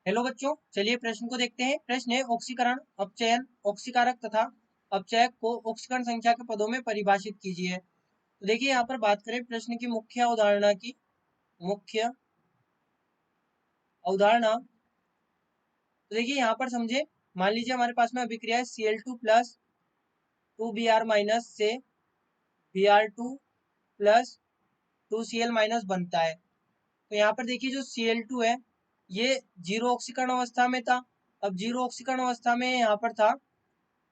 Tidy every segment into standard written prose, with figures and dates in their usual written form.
Hello बच्चों, चलिए प्रश्न को देखते हैं। प्रश्न है ऑक्सीकरण, अपचयन, ऑक्सीकारक तथा अपचयक को ऑक्सीकरण संख्या के पदों में परिभाषित कीजिए। तो देखिए यहाँ पर बात करें प्रश्न की मुख्य अवधारणा की। मुख्य अवधारणा तो देखिए यहाँ पर समझे। मान लीजिए हमारे पास में अभिक्रिया है Cl2 प्लस 2Br माइनस से Br2 प्लस 2Cl माइनस बनता है। तो यहाँ पर देखिए जो Cl2 है ये जीरो ऑक्सीकरण अवस्था में था। अब जीरो ऑक्सीकरण अवस्था में यहाँ पर था,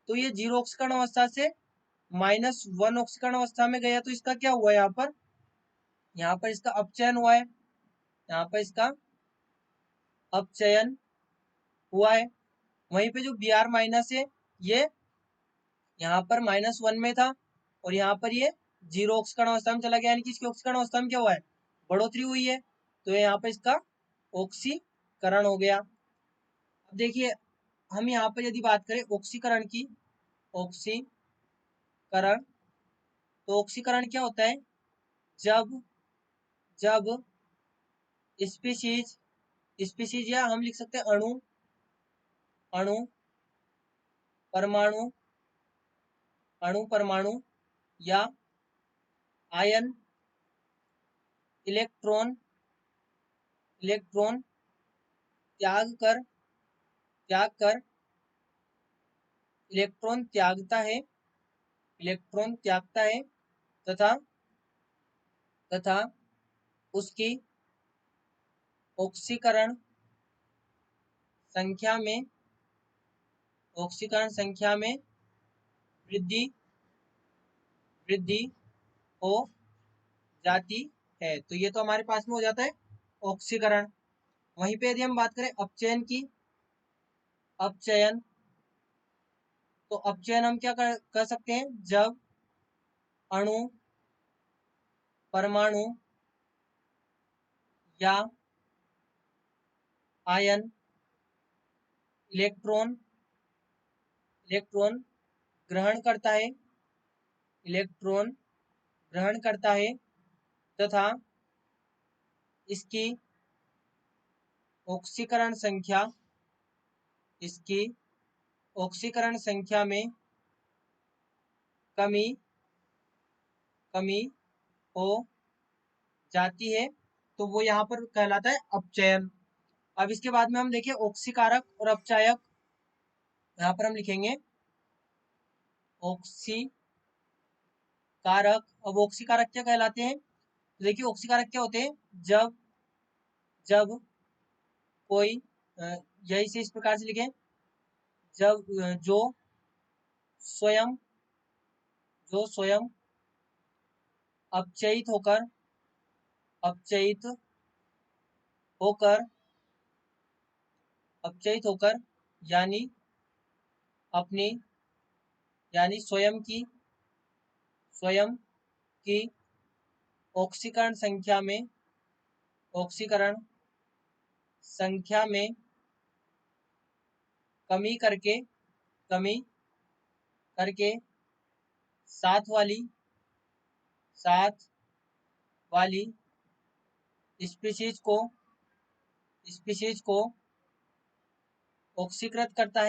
तो ये जीरो ऑक्सीकरण अवस्था से -1 ऑक्सीकरण अवस्था में गया। तो इसका क्या हुआ यहाँ पर इसका अपचयन हुआ है। यहाँ पर इसका अपचयन हुआ है। वहीं पे जो Br माइनस है ये यहाँ पर -1 में था और यहाँ पर ये जीरो ऑक्सीकरण अवस्था में चला गया, यानी कि इसकी ऑक्सीकरण अवस्था में क्या हुआ है, बढ़ोतरी हुई है। तो यहाँ पर इसका ऑक्सीकरण हो गया। अब देखिए हम यहाँ पर यदि बात करें ऑक्सीकरण की, ऑक्सीकरण, तो ऑक्सीकरण क्या होता है, जब जब स्पीशीज स्पीशीज या हम लिख सकते हैं अणु, अणु परमाणु, अणु परमाणु या आयन इलेक्ट्रॉन इलेक्ट्रॉन त्याग कर इलेक्ट्रॉन त्यागता है तथा तथा उसकी ऑक्सीकरण संख्या में वृद्धि वृद्धि हो जाती है। तो ये तो हमारे पास में हो जाता है ऑक्सीकरण। वहीं पे यदि हम बात करें अपचयन की, अपचयन, तो अपचयन हम क्या कर सकते हैं, जब अणु परमाणु या आयन इलेक्ट्रॉन इलेक्ट्रॉन ग्रहण करता है इलेक्ट्रॉन ग्रहण करता है तथा इसकी ऑक्सीकरण संख्या इसकी ऑक्सीकरण संख्या में कमी कमी हो जाती है। तो वो यहाँ पर कहलाता है अपचयन। अब इसके बाद में हम देखें ऑक्सीकारक और अपचायक। यहाँ पर हम लिखेंगे ऑक्सीकारक। अब ऑक्सीकारक क्या कहलाते हैं, तो देखिए ऑक्सीकारक क्या होते हैं, जब जब कोई यही से इस प्रकार से लिखें, जब स्वयं जो स्वयं अपचयित होकर अपचयित होकर अपचयित होकर यानी अपनी यानी स्वयं की ऑक्सीकरण संख्या में कमी कमी करके साथ वाली स्पीशीज को ऑक्सीकृत करता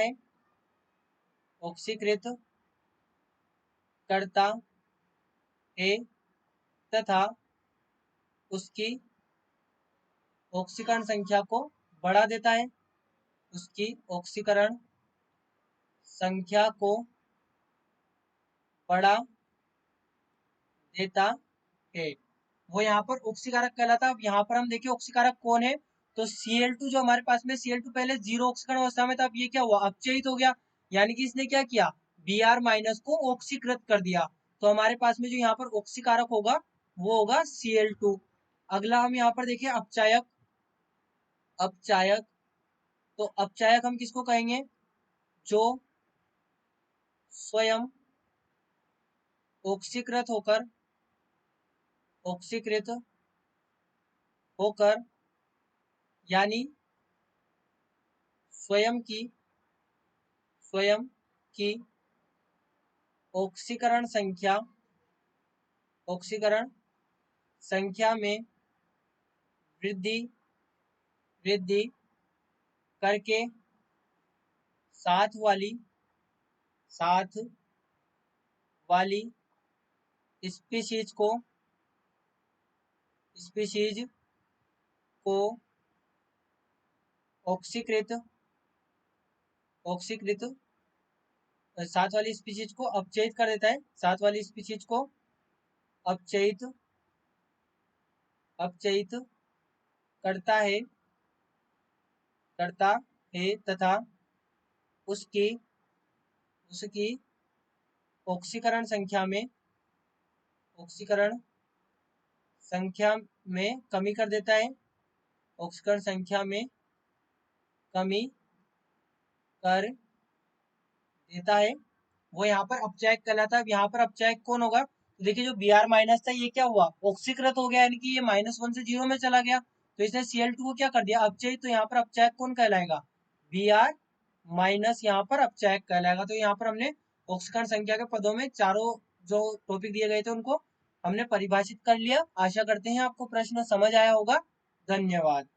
है तथा उसकी ऑक्सीकरण संख्या को बढ़ा देता है उसकी ऑक्सीकरण संख्या को बढ़ा देता है। वो यहाँ पर ऑक्सीकारक कहलाता है। अब यहाँ पर हम देखिए ऑक्सीकारक कौन है, तो Cl2 जो हमारे पास में, Cl2 पहले जीरो ऑक्सीकरण अवस्था में था, अब ये क्या हुआ, अपचयित हो गया, यानी कि इसने क्या किया, Br माइनस को ऑक्सीकृत कर दिया। तो हमारे पास में जो यहाँ पर ऑक्सीकारक होगा वो होगा Cl2। अगला हम यहाँ पर देखिए अपचायक। अपचायक, तो अपचायक हम किसको कहेंगे, जो स्वयं ऑक्सीकृत होकर यानी स्वयं की ऑक्सीकरण संख्या में वृद्धि वृद्धि करके साथ वाली स्पीशीज को ऑक्सीकृत साथ वाली स्पीशीज को अपचयित कर देता है, साथ वाली स्पीशीज को अपचयित करता है तथा उसकी ऑक्सीकरण संख्या में कमी कर देता है, ऑक्सीकरण संख्या में कमी कर देता है, वो यहाँ पर अपचयक कहलाता है। यहाँ पर अपचयक कौन होगा? तो देखिए जो Br माइनस था ये क्या हुआ? ऑक्सीकृत हो गया, यानी कि ये -1 से 0 में चला गया, तो इसने Cl2 को क्या कर दिया? अपचयित। तो यहाँ पर अपचयक कौन कहलाएगा? Br माइनस यहाँ पर अपचयक कहलाएगा। तो यहाँ पर हमने ऑक्सीकरण संख्या के पदों में चारों जो टॉपिक दिए गए थे उनको हमने परिभाषित कर लिया। आशा करते हैं आपको प्रश्न समझ आया होगा। धन्यवाद।